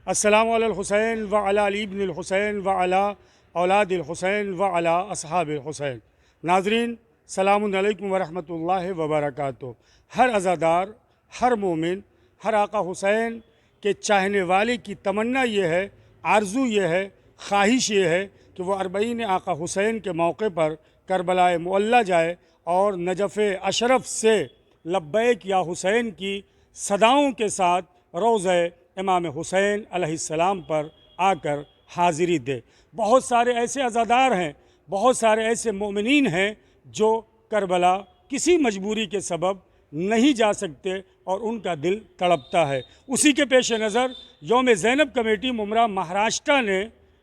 السلام علی الحسین وعلی علی بن الحسین وعلی اولاد الحسین وعلی اصحاب الحسین۔ ناظرین سلام علیکم ورحمۃ اللہ وبرکاتہ۔ ہر عزادار، ہر مومن، ہر آقا حسین کے چاہنے والے کی تمنا یہ ہے، آرزو یہ ہے، خواہش یہ ہے کہ وہ اربعین آقا حسین کے موقع پر کربلا معلی جائے اور نجف اشرف سے لبیک یا حسین کی صداؤں کے ساتھ روضہ امام حسین علیہ السلام پر آ کر حاضری دے۔ بہت سارے ایسے عزادار ہیں، بہت سارے ایسے مومنین ہیں جو کربلا کسی مجبوری کے سبب نہیں جا سکتے اور ان کا دل تڑپتا ہے۔ اسی کے پیش نظر یوم زینب کمیٹی ممرا مہاراشٹر نے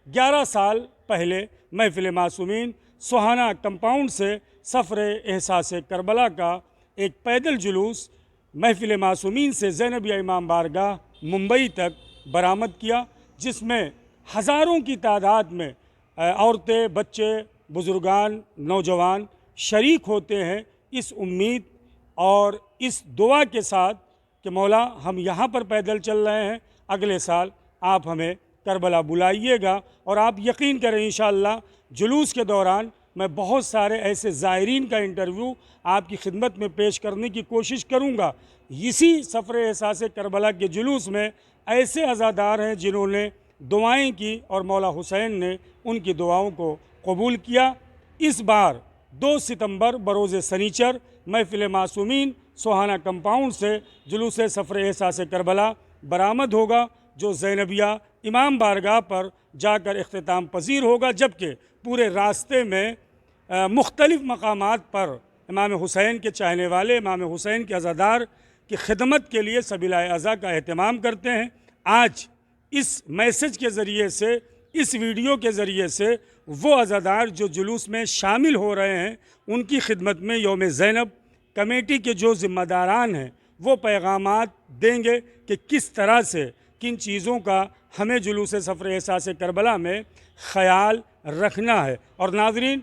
11 سال پہلے محفل معصومین سوہانہ کمپاؤنڈ سے سفر احساس کربلا کا ایک پیدل جلوس محفل معصومین سے زینبیہ امام بارگاہ ممبئی تک برآمد کیا، جس میں ہزاروں کی تعداد میں عورتیں، بچے، بزرگان، نوجوان شریک ہوتے ہیں، اس امید اور اس دعا کے ساتھ کہ مولا ہم یہاں پر پیدل چل رہے ہیں، اگلے سال آپ ہمیں کربلا بلائیے گا۔ اور آپ یقین کریں انشاءاللہ جلوس کے دوران میں بہت سارے ایسے زائرین کا انٹرویو آپ کی خدمت میں پیش کرنے کی کوشش کروں گا۔ اسی سفر احساس کربلا کے جلوس میں ایسے عزادار ہیں جنہوں نے دعائیں کی اور مولا حسین نے ان کی دعاؤں کو قبول کیا۔ اس بار 2 ستمبر بروز سنیچر محفل معصومین سوہانہ کمپاؤنڈ سے جلوس سفر احساس کربلا برآمد ہوگا، جو زینبیہ امام بارگاہ پر جا کر اختتام پذیر ہوگا، جبکہ پورے راستے میں مختلف مقامات پر امام حسین کے چاہنے والے، امام حسین کے عزادار کی خدمت کے لیے سبیلہ عزا کا اہتمام کرتے ہیں۔ آج اس میسج کے ذریعے سے، اس ویڈیو کے ذریعے سے وہ عزادار جو جلوس میں شامل ہو رہے ہیں ان کی خدمت میں یوم زینب کمیٹی کے جو ذمہ داران ہیں وہ پیغامات دیں گے کہ کس طرح سے کن چیزوں کا ہمیں جلوس سفر احساس کربلا میں خیال رکھنا ہے۔ اور ناظرین،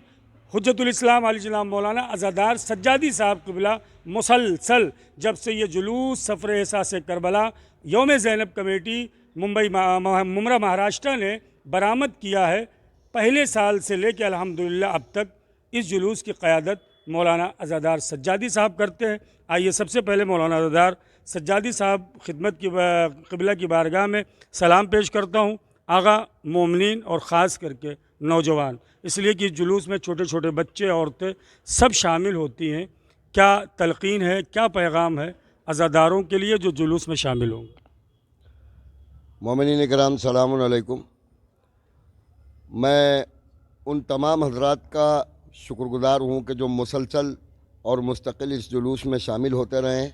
حجت الاسلام علی جناب مولانا عزادار سجادی صاحب قبلہ مسلسل جب سے یہ جلوس سفر احساس کربلا یوم زینب کمیٹی ممبئی ممرا مہاراشٹر نے برآمد کیا ہے، پہلے سال سے لے کے الحمدللہ اب تک اس جلوس کی قیادت مولانا عزادار سجادی صاحب کرتے ہیں۔ آئیے سب سے پہلے مولانا عزادار سجادی صاحب خدمت کی قبلہ کی بارگاہ میں سلام پیش کرتا ہوں۔ آغا مومنین اور خاص کر کے نوجوان، اس لیے کہ جلوس میں چھوٹے چھوٹے بچے، عورتیں سب شامل ہوتی ہیں، کیا تلقین ہے، کیا پیغام ہے عزاداروں کے لیے جو جلوس میں شامل ہوں گے؟ مومنین کرام سلام علیکم۔ میں ان تمام حضرات کا شکر گزار ہوں کہ جو مسلسل اور مستقل اس جلوس میں شامل ہوتے رہے ہیں۔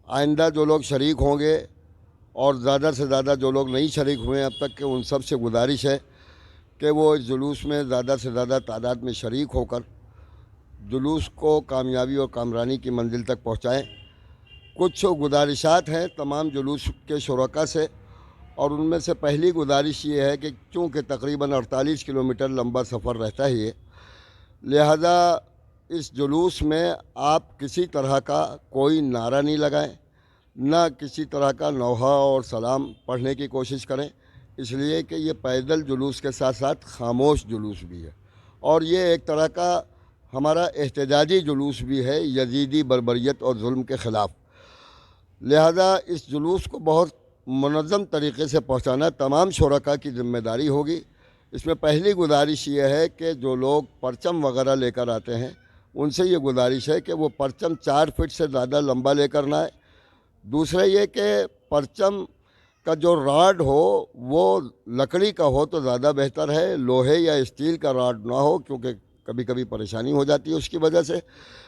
آئندہ جو لوگ شریک ہوں گے اور زیادہ سے زیادہ جو لوگ نہیں شریک ہوئے ہیں اب تک کہ ان سب سے گزارش ہے کہ وہ اس جلوس میں زیادہ سے زیادہ تعداد میں شریک ہو کر جلوس کو کامیابی اور کامرانی کی منزل تک پہنچائیں۔ کچھ گزارشات ہیں تمام جلوس کے شرکاء سے، اور ان میں سے پہلی گزارش یہ ہے کہ چونکہ تقریباً 48 کلومیٹر لمبا سفر رہتا ہی ہے، لہذا اس جلوس میں آپ کسی طرح کا کوئی نعرہ نہیں لگائیں، نہ کسی طرح کا نوحہ اور سلام پڑھنے کی کوشش کریں، اس لیے کہ یہ پیدل جلوس کے ساتھ ساتھ خاموش جلوس بھی ہے، اور یہ ایک طرح کا ہمارا احتجاجی جلوس بھی ہے یزیدی بربریت اور ظلم کے خلاف۔ لہذا اس جلوس کو بہت منظم طریقے سے پہنچانا تمام شرکاء کی ذمہ داری ہوگی۔ اس میں پہلی گزارش یہ ہے کہ جو لوگ پرچم وغیرہ لے کر آتے ہیں ان سے یہ گزارش ہے کہ وہ پرچم 4 فٹ سے زیادہ لمبا لے کر نہ آئے۔ دوسرا یہ کہ پرچم کا جو راڈ ہو وہ لکڑی کا ہو تو زیادہ بہتر ہے، لوہے یا اسٹیل کا راڈ نہ ہو، کیونکہ کبھی کبھی پریشانی ہو جاتی ہے اس کی وجہ سے،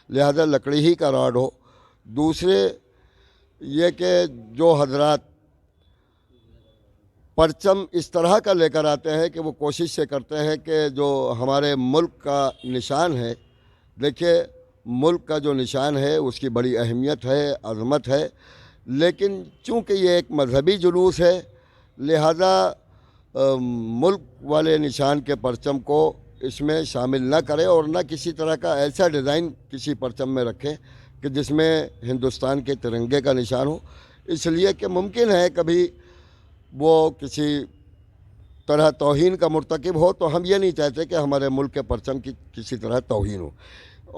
لہذا لکڑی ہی کا راڈ ہو۔ دوسرے یہ کہ جو حضرات پرچم اس طرح کا لے کر آتے ہیں کہ وہ کوشش سے کرتے ہیں کہ جو ہمارے ملک کا نشان ہے، دیکھیے ملک کا جو نشان ہے اس کی بڑی اہمیت ہے، عظمت ہے، لیکن چونکہ یہ ایک مذہبی جلوس ہے لہذا ملک والے نشان کے پرچم کو اس میں شامل نہ کریں اور نہ کسی طرح کا ایسا ڈیزائن کسی پرچم میں رکھیں کہ جس میں ہندوستان کے ترنگے کا نشان ہو، اس لیے کہ ممکن ہے کبھی وہ کسی طرح توہین کا مرتکب ہو، تو ہم یہ نہیں چاہتے کہ ہمارے ملک کے پرچم کی کسی طرح توہین ہو،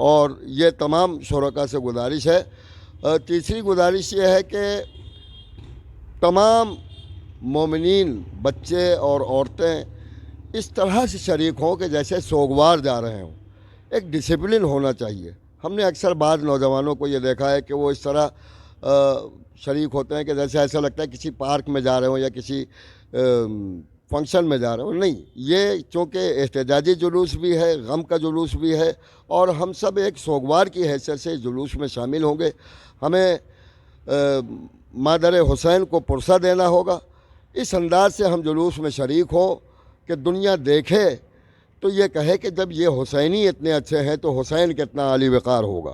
اور یہ تمام شرکاء سے گزارش ہے۔ تیسری گزارش یہ ہے کہ تمام مومنین، بچے اور عورتیں اس طرح سے شریک ہوں کہ جیسے سوگوار جا رہے ہوں۔ ایک ڈسپلن ہونا چاہیے۔ ہم نے اکثر بعض نوجوانوں کو یہ دیکھا ہے کہ وہ اس طرح شریک ہوتے ہیں کہ جیسے ایسا لگتا ہے کسی پارک میں جا رہے ہوں یا کسی فنکشن میں جا رہے ہوں۔ نہیں، یہ چونکہ احتجاجی جلوس بھی ہے، غم کا جلوس بھی ہے، اور ہم سب ایک سوگوار کی حیثیت سے اس جلوس میں شامل ہوں گے۔ ہمیں مادر حسین کو پرسہ دینا ہوگا۔ اس انداز سے ہم جلوس میں شریک ہوں کہ دنیا دیکھے تو یہ کہے کہ جب یہ حسینی اتنے اچھے ہیں تو حسین کتنا عالی وقار ہوگا۔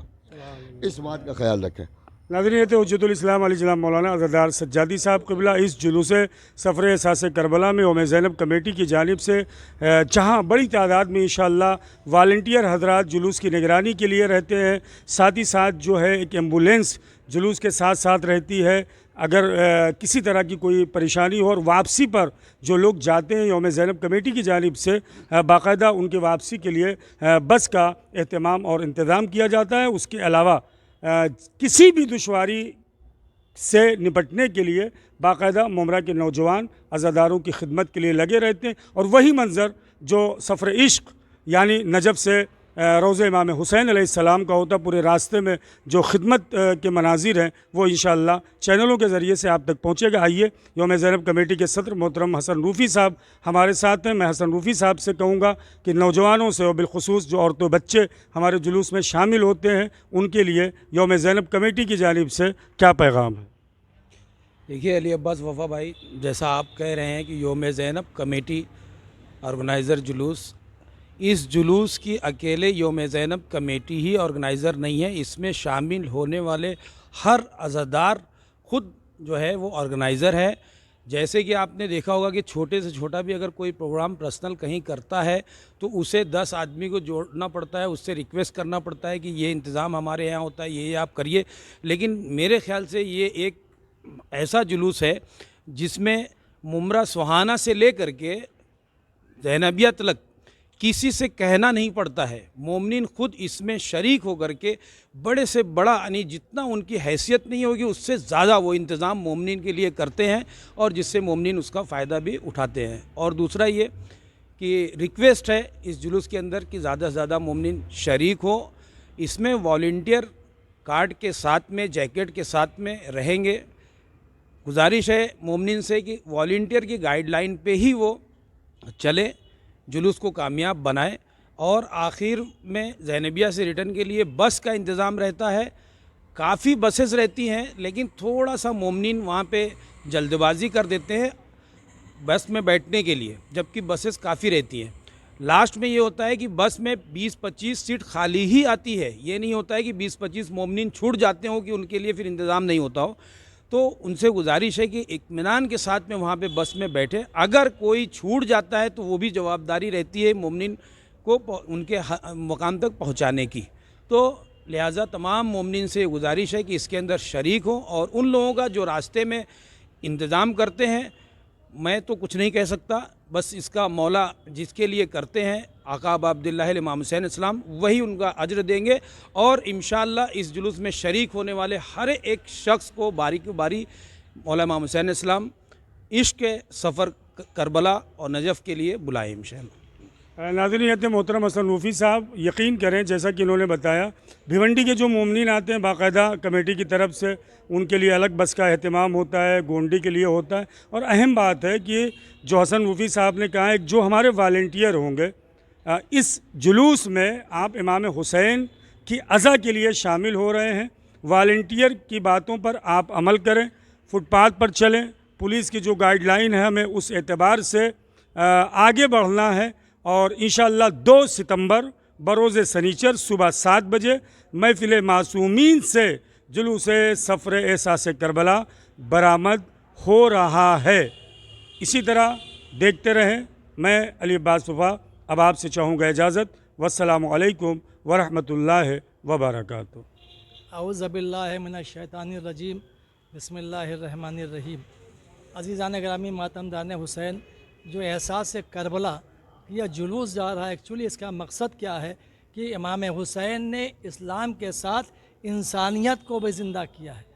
اس بات کا خیال رکھیں۔ ناظرین، یہ تھے حجت الاسلام علی جناب مولانا عزادار سجادی صاحب قبلہ۔ اس جلوس سفر احساس کربلا میں یوم زینب کمیٹی کی جانب سے جہاں بڑی تعداد میں انشاءاللہ والنٹیئر حضرات جلوس کی نگرانی کے لیے رہتے ہیں، ساتھ ہی ساتھ جو ہے ایک ایمبولینس جلوس کے ساتھ ساتھ رہتی ہے، اگر کسی طرح کی کوئی پریشانی ہو، اور واپسی پر جو لوگ جاتے ہیں یوم زینب کمیٹی کی جانب سے باقاعدہ ان کے واپسی کے لیے بس کا اہتمام اور انتظام کیا جاتا ہے۔ اس کے علاوہ کسی بھی دشواری سے نپٹنے کے لیے باقاعدہ ممرہ کے نوجوان عزاداروں کی خدمت کے لیے لگے رہتے ہیں، اور وہی منظر جو سفر عشق یعنی نجف سے روضہ امام حسین علیہ السلام کا ہوتا، پورے راستے میں جو خدمت کے مناظر ہیں وہ انشاءاللہ چینلوں کے ذریعے سے آپ تک پہنچے گا۔ آئیے، یوم زینب کمیٹی کے صدر محترم حسن روفی صاحب ہمارے ساتھ ہیں۔ میں حسن روفی صاحب سے کہوں گا کہ نوجوانوں سے، اور بالخصوص جو عورتوں بچے ہمارے جلوس میں شامل ہوتے ہیں، ان کے لیے یوم زینب کمیٹی کی جانب سے کیا پیغام ہے؟ دیکھیے علی عباس وفا بھائی، جیسا آپ کہہ رہے ہیں کہ یوم زینب کمیٹی آرگنائزر جلوس، اس جلوس کی اکیلے یوم زینب کمیٹی ہی آرگنائزر نہیں ہے، اس میں شامل ہونے والے ہر عزادار خود جو ہے وہ آرگنائزر ہے۔ جیسے کہ آپ نے دیکھا ہوگا کہ چھوٹے سے چھوٹا بھی اگر کوئی پروگرام پرسنل کہیں کرتا ہے تو اسے 10 آدمی کو جوڑنا پڑتا ہے، اس سے ریکویسٹ کرنا پڑتا ہے کہ یہ انتظام ہمارے یہاں ہوتا ہے، یہ آپ کریے۔ لیکن میرے خیال سے یہ ایک ایسا جلوس ہے جس میں ممرہ سوہانہ سے لے کر کے زینبیہ تلک کسی سے کہنا نہیں پڑتا ہے، مومنین خود اس میں شریک ہو کر کے بڑے سے بڑا، یعنی جتنا ان کی حیثیت نہیں ہوگی اس سے زیادہ وہ انتظام مومنین کے لیے کرتے ہیں، اور جس سے مومنین اس کا فائدہ بھی اٹھاتے ہیں۔ اور دوسرا یہ کہ ریکویسٹ ہے اس جلوس کے اندر کہ زیادہ سے زیادہ مومنین شریک ہو۔ اس میں والنٹیئر کارڈ کے ساتھ میں، جیکٹ کے ساتھ میں رہیں گے۔ گزارش ہے مومنین سے کہ والنٹیئر کی گائیڈ لائن پہ ہی وہ چلے، جلوس کو کامیاب بنائے۔ اور آخر میں زینبیہ سے ریٹرن کے لیے بس کا انتظام رہتا ہے۔ کافی بسز رہتی ہیں لیکن تھوڑا سا مومنین وہاں پہ جلد بازی کر دیتے ہیں بس میں بیٹھنے کے لیے، جبکہ بسز کافی رہتی ہیں۔ لاسٹ میں یہ ہوتا ہے کہ بس میں 20-25 سیٹ خالی ہی آتی ہے، یہ نہیں ہوتا ہے کہ 20-25 مومنین چھوٹ جاتے ہوں کہ ان کے لیے پھر انتظام نہیں ہوتا ہو۔ تو ان سے گزارش ہے کہ اطمینان کے ساتھ میں وہاں پہ بس میں بیٹھے۔ اگر کوئی چھوٹ جاتا ہے تو وہ بھی جوابداری رہتی ہے مومنین کو ان کے مقام تک پہنچانے کی۔ تو لہٰذا تمام مومنین سے گزارش ہے کہ اس کے اندر شریک ہوں، اور ان لوگوں کا جو راستے میں انتظام کرتے ہیں، میں تو کچھ نہیں کہہ سکتا، بس اس کا مولا جس کے لیے کرتے ہیں آقا ابا عبداللہ امام حسین السلام، وہی ان کا اجر دیں گے۔ اور انشاءاللہ اس جلوس میں شریک ہونے والے ہر ایک شخص کو باری کی باری مولا امام حسین السلام عشق کے سفر کربلا اور نجف کے لیے بلائیں انشاءاللہ۔ ناظرین، محترم حسن روفی صاحب یقین کریں جیسا کہ انہوں نے بتایا، بھیونڈی کے جو مومنین آتے ہیں باقاعدہ کمیٹی کی طرف سے ان کے لیے الگ بس کا اہتمام ہوتا ہے، گونڈی کے لیے ہوتا ہے۔ اور اہم بات ہے کہ جو حسن روفی صاحب نے کہا ہے، جو ہمارے والنٹیئر ہوں گے اس جلوس میں، آپ امام حسین کی عزا کے لیے شامل ہو رہے ہیں۔ والنٹیئر کی باتوں پر آپ عمل کریں، فٹ پاتھ پر چلیں، پولیس کی جو گائیڈ لائن ہے ہمیں اس اعتبار سے آگے بڑھنا ہے۔ اور انشاءاللہ 2 ستمبر بروز سنیچر صبح 7 بجے محفل معصومین سے جلوس سفر احساس کربلا برآمد ہو رہا ہے۔ اسی طرح دیکھتے رہیں۔ میں علی عباس وفا اب آپ سے چاہوں گا اجازت۔ والسلام علیکم ورحمۃ اللہ وبرکاتہ۔ اعوذ باللہ من الشیطان الرجیم، بسم اللہ الرحمن الرحیم۔ عزیزان گرامی ماتمداران حسین، جو احساس کربلا یہ جلوس جا رہا ہے، ایکچولی اس کا مقصد کیا ہے کہ امام حسین نے اسلام کے ساتھ انسانیت کو بھی زندہ کیا ہے۔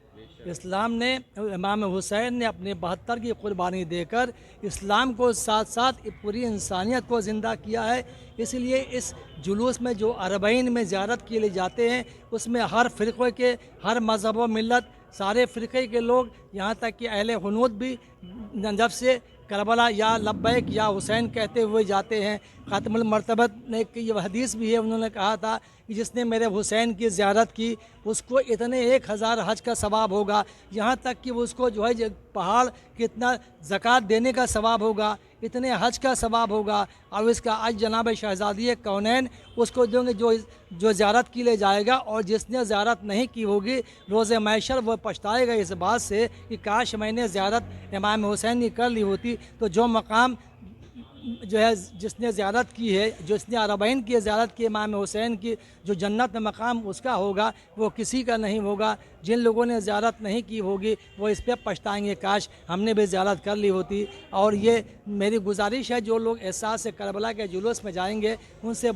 اسلام نے، امام حسین نے اپنے 72 کی قربانی دے کر اسلام کو ساتھ ساتھ پوری انسانیت کو زندہ کیا ہے۔ اس لیے اس جلوس میں جو اربعین میں زیارت کے لیے جاتے ہیں، اس میں ہر فرقے کے، ہر مذہب و ملت، سارے فرقے کے لوگ، یہاں تک کہ اہل حنوت بھی جب سے کربلا یا لبیک یا حسین کہتے ہوئے جاتے ہیں۔ خاتم المرتبت نے یہ حدیث بھی ہے، انہوں نے کہا تھا کہ جس نے میرے حسین کی زیارت کی اس کو اتنے 1000 حج کا ثواب ہوگا، یہاں تک کہ اس کو جو ہے پہاڑ کتنا زکوٰۃ دینے کا ثواب ہوگا، اتنے حج کا ثواب ہوگا، اور اس کا آج جناب شہزادی کونین اس کو دیں گے جو زیارت کی لے جائے گا، اور جس نے زیارت نہیں کی ہوگی روز محشر وہ پچھتائے گا اس بات سے کہ کاش میں نے زیارت امام حسین کی کر لی ہوتی۔ تو جو مقام جو ہے جس نے زیارت کی ہے، جس نے اربعین کی زیارت کی امام حسین کی، جو جنت میں مقام اس کا ہوگا وہ کسی کا نہیں ہوگا۔ جن لوگوں نے زیارت نہیں کی ہوگی وہ اس پہ پچھتائیں گے، کاش ہم نے بھی زیارت کر لی ہوتی۔ اور یہ میری گزارش ہے، جو لوگ احساس کربلا کے جلوس میں جائیں گے ان سے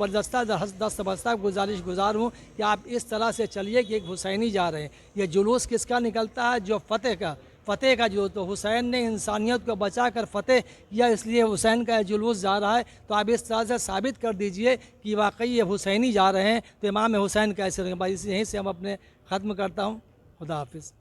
دستبستہ گزارش گزار ہوں کہ آپ اس طرح سے چلیے کہ ایک حسینی جا رہے ہیں۔ یہ جلوس کس کا نکلتا ہے؟ جو فتح کا جو تو حسین نے انسانیت کو بچا کر فتح کیا، اس لیے حسین کا جلوس جا رہا ہے۔ تو آپ اس طرح سے ثابت کر دیجئے کہ واقعی یہ حسینی جا رہے ہیں، تو امام حسین کیسے رہیں۔ بھائی یہیں سے ہم اپنے ختم کرتا ہوں۔ خدا حافظ۔